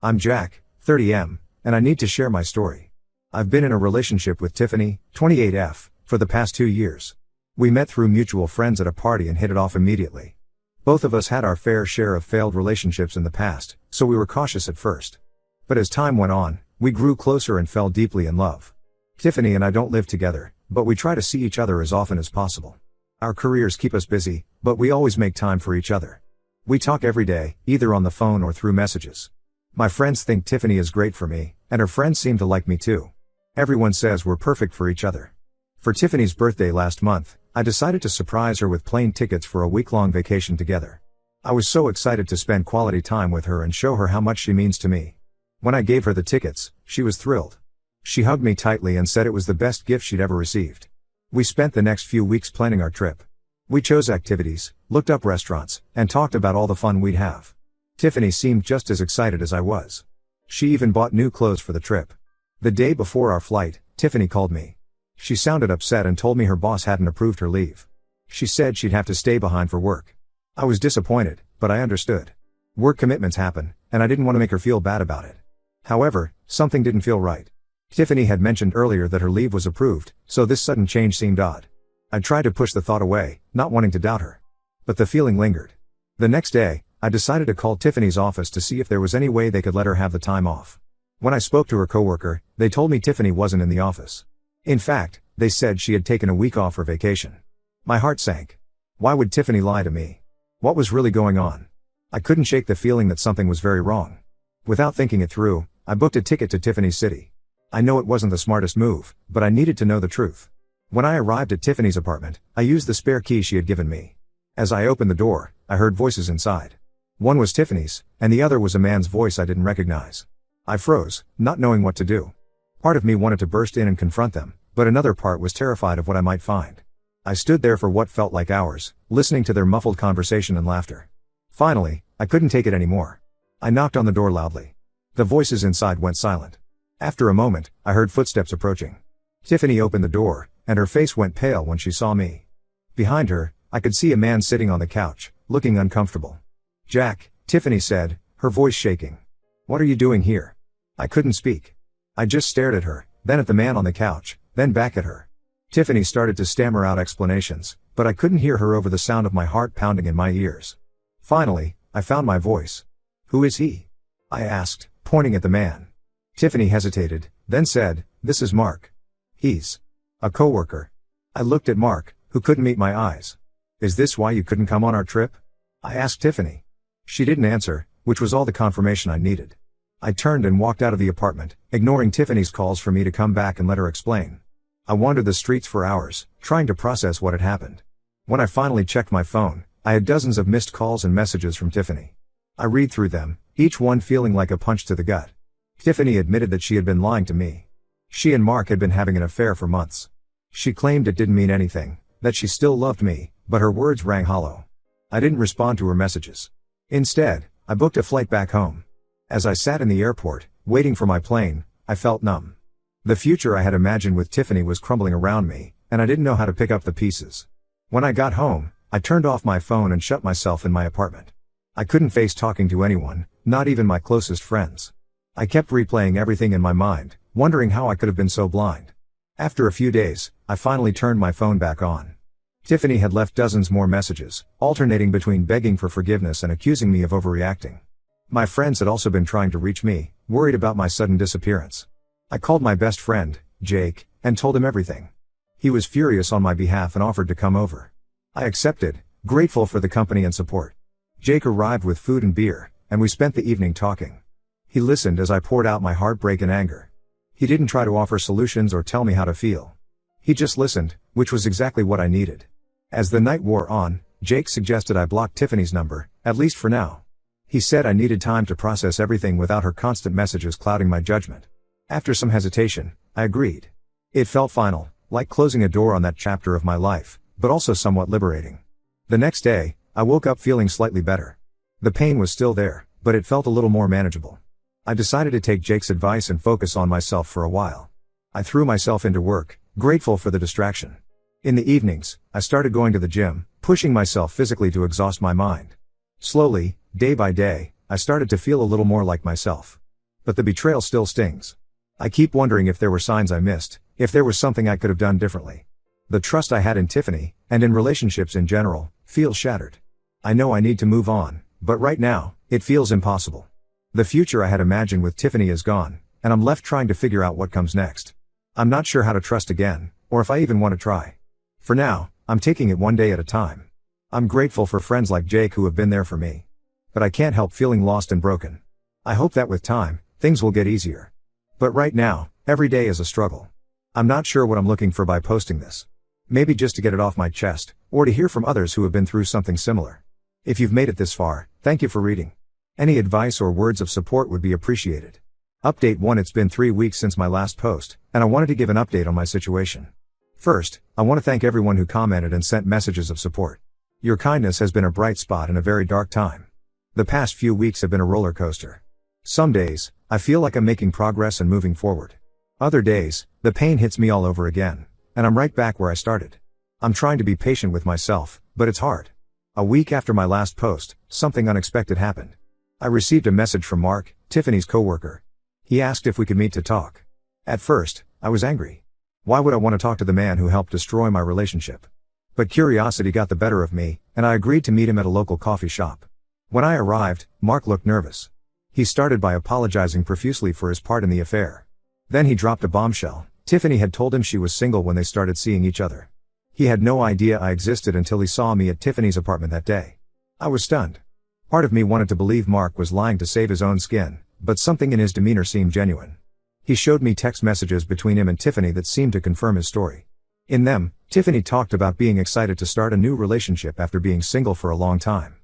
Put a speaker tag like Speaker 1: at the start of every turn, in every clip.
Speaker 1: I'm Jack, 30M, and I need to share my story. I've been in a relationship with Tiffany, 28F, for the past 2 years. We met through mutual friends at a party and hit it off immediately. Both of us had our fair share of failed relationships in the past, so we were cautious at first. But as time went on, we grew closer and fell deeply in love. Tiffany and I don't live together, but we try to see each other as often as possible. Our careers keep us busy, but we always make time for each other. We talk every day, either on the phone or through messages. My friends think Tiffany is great for me, and her friends seem to like me too. Everyone says we're perfect for each other. For Tiffany's birthday last month, I decided to surprise her with plane tickets for a week-long vacation together. I was so excited to spend quality time with her and show her how much she means to me. When I gave her the tickets, she was thrilled. She hugged me tightly and said it was the best gift she'd ever received. We spent the next few weeks planning our trip. We chose activities, looked up restaurants, and talked about all the fun we'd have. Tiffany seemed just as excited as I was. She even bought new clothes for the trip. The day before our flight, Tiffany called me. She sounded upset and told me her boss hadn't approved her leave. She said she'd have to stay behind for work. I was disappointed, but I understood. Work commitments happen, and I didn't want to make her feel bad about it. However, something didn't feel right. Tiffany had mentioned earlier that her leave was approved, so this sudden change seemed odd. I tried to push the thought away, not wanting to doubt her. But the feeling lingered. The next day, I decided to call Tiffany's office to see if there was any way they could let her have the time off. When I spoke to her coworker, they told me Tiffany wasn't in the office. In fact, they said she had taken a week off for vacation. My heart sank. Why would Tiffany lie to me? What was really going on? I couldn't shake the feeling that something was very wrong. Without thinking it through, I booked a ticket to Tiffany's city. I know it wasn't the smartest move, but I needed to know the truth. When I arrived at Tiffany's apartment, I used the spare key she had given me. As I opened the door, I heard voices inside. One was Tiffany's, and the other was a man's voice I didn't recognize. I froze, not knowing what to do. Part of me wanted to burst in and confront them, but another part was terrified of what I might find. I stood there for what felt like hours, listening to their muffled conversation and laughter. Finally, I couldn't take it anymore. I knocked on the door loudly. The voices inside went silent. After a moment, I heard footsteps approaching. Tiffany opened the door, and her face went pale when she saw me. Behind her, I could see a man sitting on the couch, looking uncomfortable. "Jack," Tiffany said, her voice shaking. "What are you doing here?" I couldn't speak. I just stared at her, then at the man on the couch, then back at her. Tiffany started to stammer out explanations, but I couldn't hear her over the sound of my heart pounding in my ears. Finally, I found my voice. "Who is he?" I asked, pointing at the man. Tiffany hesitated, then said, "This is Mark. He's a coworker." I looked at Mark, who couldn't meet my eyes. "Is this why you couldn't come on our trip?" I asked Tiffany. She didn't answer, which was all the confirmation I needed. I turned and walked out of the apartment, ignoring Tiffany's calls for me to come back and let her explain. I wandered the streets for hours, trying to process what had happened. When I finally checked my phone, I had dozens of missed calls and messages from Tiffany. I read through them, each one feeling like a punch to the gut. Tiffany admitted that she had been lying to me. She and Mark had been having an affair for months. She claimed it didn't mean anything, that she still loved me, but her words rang hollow. I didn't respond to her messages. Instead, I booked a flight back home. As I sat in the airport, waiting for my plane, I felt numb. The future I had imagined with Tiffany was crumbling around me, and I didn't know how to pick up the pieces. When I got home, I turned off my phone and shut myself in my apartment. I couldn't face talking to anyone, not even my closest friends. I kept replaying everything in my mind, wondering how I could have been so blind. After a few days, I finally turned my phone back on. Tiffany had left dozens more messages, alternating between begging for forgiveness and accusing me of overreacting. My friends had also been trying to reach me, worried about my sudden disappearance. I called my best friend, Jake, and told him everything. He was furious on my behalf and offered to come over. I accepted, grateful for the company and support. Jake arrived with food and beer, and we spent the evening talking. He listened as I poured out my heartbreak and anger. He didn't try to offer solutions or tell me how to feel. He just listened, which was exactly what I needed. As the night wore on, Jake suggested I block Tiffany's number, at least for now. He said I needed time to process everything without her constant messages clouding my judgment. After some hesitation, I agreed. It felt final, like closing a door on that chapter of my life, but also somewhat liberating. The next day, I woke up feeling slightly better. The pain was still there, but it felt a little more manageable. I decided to take Jake's advice and focus on myself for a while. I threw myself into work, grateful for the distraction. In the evenings, I started going to the gym, pushing myself physically to exhaust my mind. Slowly, day by day, I started to feel a little more like myself. But the betrayal still stings. I keep wondering if there were signs I missed, if there was something I could have done differently. The trust I had in Tiffany, and in relationships in general, feels shattered. I know I need to move on, but right now, it feels impossible. The future I had imagined with Tiffany is gone, and I'm left trying to figure out what comes next. I'm not sure how to trust again, or if I even want to try. For now, I'm taking it one day at a time. I'm grateful for friends like Jake who have been there for me. But I can't help feeling lost and broken. I hope that with time, things will get easier. But right now, every day is a struggle. I'm not sure what I'm looking for by posting this. Maybe just to get it off my chest, or to hear from others who have been through something similar. If you've made it this far, thank you for reading. Any advice or words of support would be appreciated. Update 1. It's been 3 weeks since my last post, and I wanted to give an update on my situation. First, I want to thank everyone who commented and sent messages of support. Your kindness has been a bright spot in a very dark time. The past few weeks have been a roller coaster. Some days, I feel like I'm making progress and moving forward. Other days, the pain hits me all over again, and I'm right back where I started. I'm trying to be patient with myself, but it's hard. A week after my last post, something unexpected happened. I received a message from Mark, Tiffany's coworker. He asked if we could meet to talk. At first, I was angry. Why would I want to talk to the man who helped destroy my relationship? But curiosity got the better of me, and I agreed to meet him at a local coffee shop. When I arrived, Mark looked nervous. He started by apologizing profusely for his part in the affair. Then he dropped a bombshell. Tiffany had told him she was single when they started seeing each other. He had no idea I existed until he saw me at Tiffany's apartment that day. I was stunned. Part of me wanted to believe Mark was lying to save his own skin, but something in his demeanor seemed genuine. He showed me text messages between him and Tiffany that seemed to confirm his story. In them, Tiffany talked about being excited to start a new relationship after being single for a long time.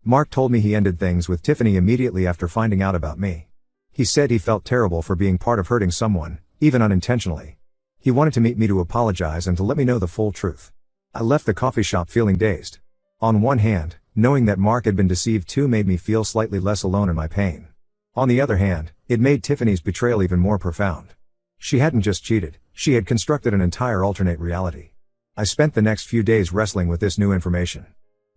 Speaker 1: Mark told me he ended things with Tiffany immediately after finding out about me. He said he felt terrible for being part of hurting someone, even unintentionally. He wanted to meet me to apologize and to let me know the full truth. I left the coffee shop feeling dazed. On one hand, knowing that Mark had been deceived too made me feel slightly less alone in my pain. On the other hand, it made Tiffany's betrayal even more profound. She hadn't just cheated, she had constructed an entire alternate reality. I spent the next few days wrestling with this new information.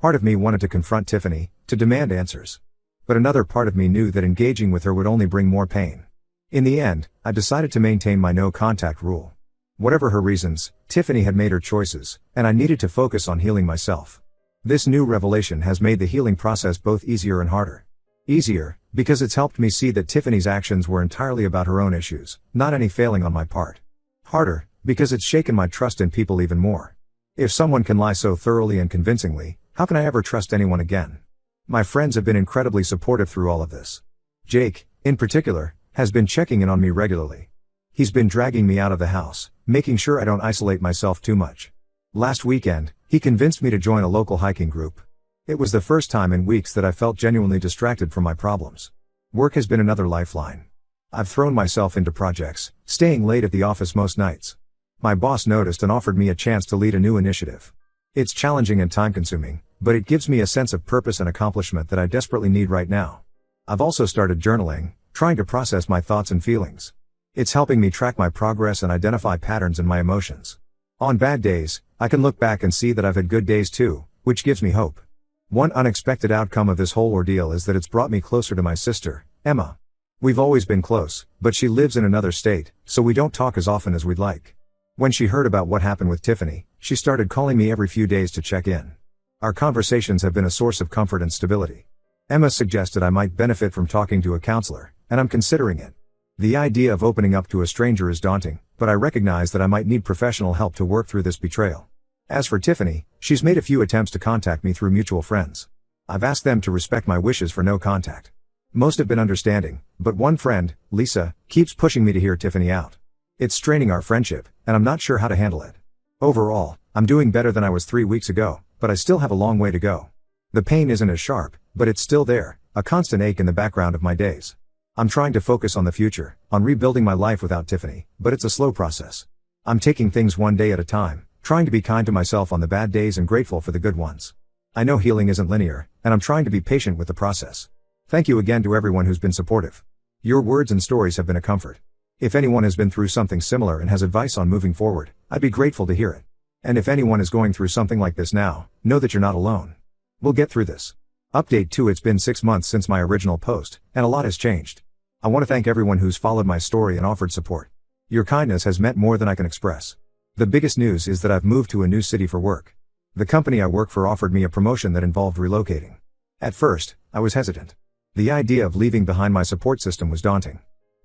Speaker 1: Part of me wanted to confront Tiffany, to demand answers. But another part of me knew that engaging with her would only bring more pain. In the end, I decided to maintain my no-contact rule. Whatever her reasons, Tiffany had made her choices, and I needed to focus on healing myself. This new revelation has made the healing process both easier and harder. Easier, because it's helped me see that Tiffany's actions were entirely about her own issues, not any failing on my part. Harder, because it's shaken my trust in people even more. If someone can lie so thoroughly and convincingly, how can I ever trust anyone again? My friends have been incredibly supportive through all of this. Jake, in particular, has been checking in on me regularly. He's been dragging me out of the house, making sure I don't isolate myself too much. Last weekend, he convinced me to join a local hiking group. It was the first time in weeks that I felt genuinely distracted from my problems. Work has been another lifeline. I've thrown myself into projects, staying late at the office most nights. My boss noticed and offered me a chance to lead a new initiative. It's challenging and time-consuming, but it gives me a sense of purpose and accomplishment that I desperately need right now. I've also started journaling, trying to process my thoughts and feelings. It's helping me track my progress and identify patterns in my emotions. On bad days, I can look back and see that I've had good days too, which gives me hope. One unexpected outcome of this whole ordeal is that it's brought me closer to my sister, Emma. We've always been close, but she lives in another state, so we don't talk as often as we'd like. When she heard about what happened with Tiffany, she started calling me every few days to check in. Our conversations have been a source of comfort and stability. Emma suggested I might benefit from talking to a counselor, and I'm considering it. The idea of opening up to a stranger is daunting, but I recognize that I might need professional help to work through this betrayal. As for Tiffany, she's made a few attempts to contact me through mutual friends. I've asked them to respect my wishes for no contact. Most have been understanding, but one friend, Lisa, keeps pushing me to hear Tiffany out. It's straining our friendship, and I'm not sure how to handle it. Overall, I'm doing better than I was 3 weeks ago, but I still have a long way to go. The pain isn't as sharp, but it's still there, a constant ache in the background of my days. I'm trying to focus on the future, on rebuilding my life without Tiffany, but it's a slow process. I'm taking things one day at a time, trying to be kind to myself on the bad days and grateful for the good ones. I know healing isn't linear, and I'm trying to be patient with the process. Thank you again to everyone who's been supportive. Your words and stories have been a comfort. If anyone has been through something similar and has advice on moving forward, I'd be grateful to hear it. And if anyone is going through something like this now, know that you're not alone. We'll get through this. Update 2. It's been 6 months since my original post, and a lot has changed. I want to thank everyone who's followed my story and offered support. Your kindness has meant more than I can express. The biggest news is that I've moved to a new city for work. The company I work for offered me a promotion that involved relocating. At first, I was hesitant. The idea of leaving behind my support system was daunting.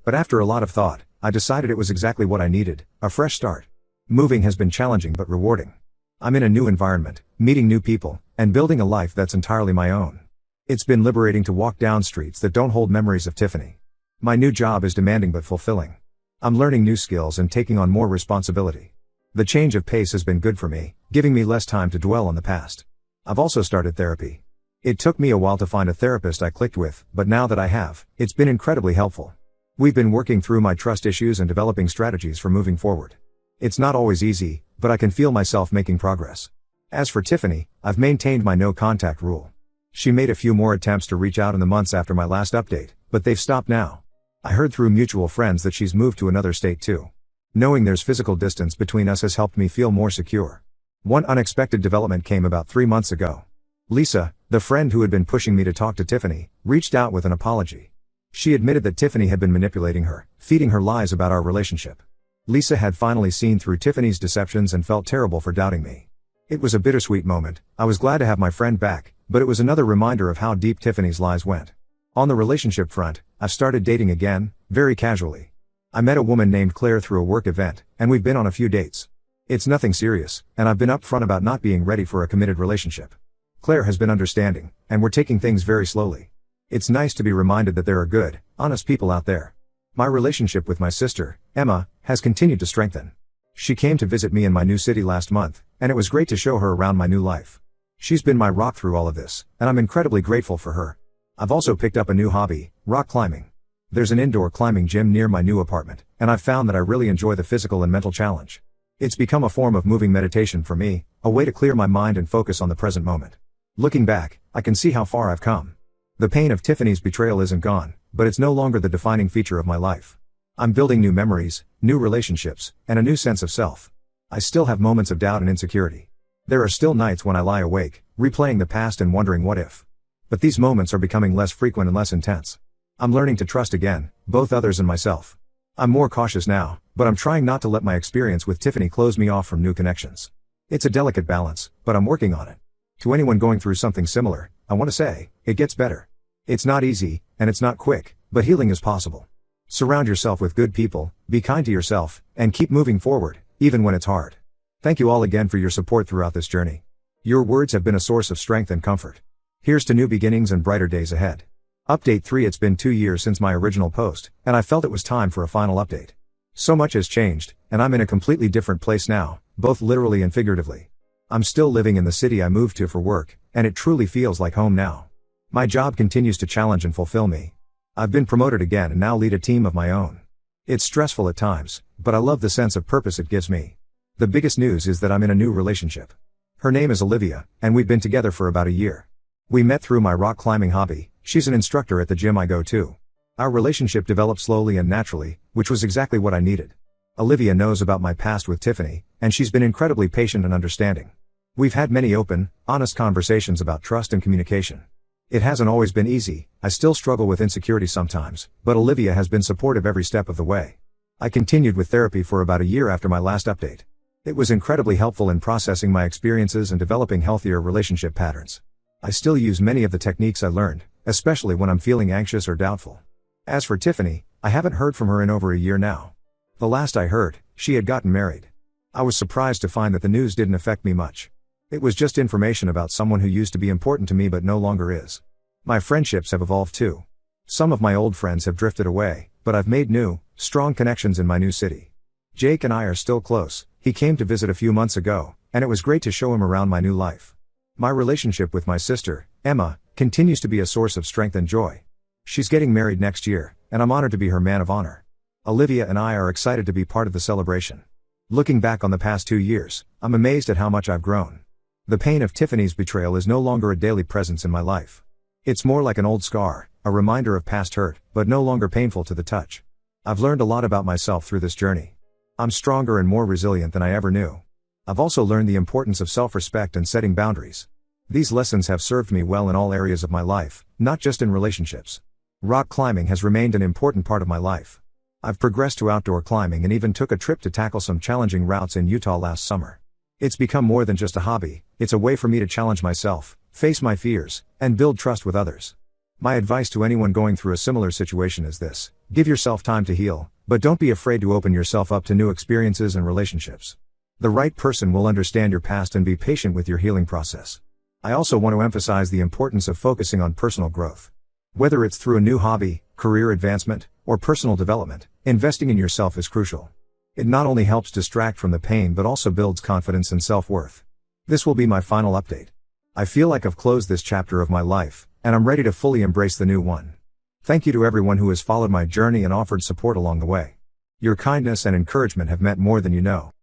Speaker 1: But after a lot of thought, I decided it was exactly what I needed, a fresh start. Moving has been challenging but rewarding. I'm in a new environment, meeting new people, and building a life that's entirely my own. It's been liberating to walk down streets that don't hold memories of Tiffany. My new job is demanding but fulfilling. I'm learning new skills and taking on more responsibility. The change of pace has been good for me, giving me less time to dwell on the past. I've also started therapy. It took me a while to find a therapist I clicked with, but now that I have, it's been incredibly helpful. We've been working through my trust issues and developing strategies for moving forward. It's not always easy, but I can feel myself making progress. As for Tiffany, I've maintained my no contact rule. She made a few more attempts to reach out in the months after my last update, but they've stopped now. I heard through mutual friends that she's moved to another state too. Knowing there's physical distance between us has helped me feel more secure. One unexpected development came about 3 months ago. Lisa, the friend who had been pushing me to talk to Tiffany, reached out with an apology. She admitted that Tiffany had been manipulating her, feeding her lies about our relationship. Lisa had finally seen through Tiffany's deceptions and felt terrible for doubting me. It was a bittersweet moment. I was glad to have my friend back, but it was another reminder of how deep Tiffany's lies went. On the relationship front, I've started dating again, very casually. I met a woman named Claire through a work event, and we've been on a few dates. It's nothing serious, and I've been upfront about not being ready for a committed relationship. Claire has been understanding, and we're taking things very slowly. It's nice to be reminded that there are good, honest people out there. My relationship with my sister, Emma, has continued to strengthen. She came to visit me in my new city last month, and it was great to show her around my new life. She's been my rock through all of this, and I'm incredibly grateful for her. I've also picked up a new hobby, rock climbing. There's an indoor climbing gym near my new apartment, and I've found that I really enjoy the physical and mental challenge. It's become a form of moving meditation for me, a way to clear my mind and focus on the present moment. Looking back, I can see how far I've come. The pain of Tiffany's betrayal isn't gone, but it's no longer the defining feature of my life. I'm building new memories, new relationships, and a new sense of self. I still have moments of doubt and insecurity. There are still nights when I lie awake, replaying the past and wondering what if. But these moments are becoming less frequent and less intense. I'm learning to trust again, both others and myself. I'm more cautious now, but I'm trying not to let my experience with Tiffany close me off from new connections. It's a delicate balance, but I'm working on it. To anyone going through something similar, I want to say, it gets better. It's not easy, and it's not quick, but healing is possible. Surround yourself with good people, be kind to yourself, and keep moving forward, even when it's hard. Thank you all again for your support throughout this journey. Your words have been a source of strength and comfort. Here's to new beginnings and brighter days ahead. Update 3. It's been 2 years since my original post, and I felt it was time for a final update. So much has changed, and I'm in a completely different place now, both literally and figuratively. I'm still living in the city I moved to for work, and it truly feels like home now. My job continues to challenge and fulfill me. I've been promoted again and now lead a team of my own. It's stressful at times, but I love the sense of purpose it gives me. The biggest news is that I'm in a new relationship. Her name is Olivia, and we've been together for about a year. We met through my rock climbing hobby. She's an instructor at the gym I go to. Our relationship developed slowly and naturally, which was exactly what I needed. Olivia knows about my past with Tiffany, and she's been incredibly patient and understanding. We've had many open, honest conversations about trust and communication. It hasn't always been easy. I still struggle with insecurity sometimes, but Olivia has been supportive every step of the way. I continued with therapy for about a year after my last update. It was incredibly helpful in processing my experiences and developing healthier relationship patterns. I still use many of the techniques I learned, especially when I'm feeling anxious or doubtful. As for Tiffany, I haven't heard from her in over a year now. The last I heard, she had gotten married. I was surprised to find that the news didn't affect me much. It was just information about someone who used to be important to me but no longer is. My friendships have evolved too. Some of my old friends have drifted away, but I've made new, strong connections in my new city. Jake and I are still close. He came to visit a few months ago, and it was great to show him around my new life. My relationship with my sister, Emma, continues to be a source of strength and joy. She's getting married next year, and I'm honored to be her man of honor. Olivia and I are excited to be part of the celebration. Looking back on the past 2 years, I'm amazed at how much I've grown. The pain of Tiffany's betrayal is no longer a daily presence in my life. It's more like an old scar, a reminder of past hurt, but no longer painful to the touch. I've learned a lot about myself through this journey. I'm stronger and more resilient than I ever knew. I've also learned the importance of self-respect and setting boundaries. These lessons have served me well in all areas of my life, not just in relationships. Rock climbing has remained an important part of my life. I've progressed to outdoor climbing and even took a trip to tackle some challenging routes in Utah last summer. It's become more than just a hobby, it's a way for me to challenge myself, face my fears, and build trust with others. My advice to anyone going through a similar situation is this: give yourself time to heal, but don't be afraid to open yourself up to new experiences and relationships. The right person will understand your past and be patient with your healing process. I also want to emphasize the importance of focusing on personal growth. Whether it's through a new hobby, career advancement, or personal development, investing in yourself is crucial. It not only helps distract from the pain but also builds confidence and self-worth. This will be my final update. I feel like I've closed this chapter of my life, and I'm ready to fully embrace the new one. Thank you to everyone who has followed my journey and offered support along the way. Your kindness and encouragement have meant more than you know.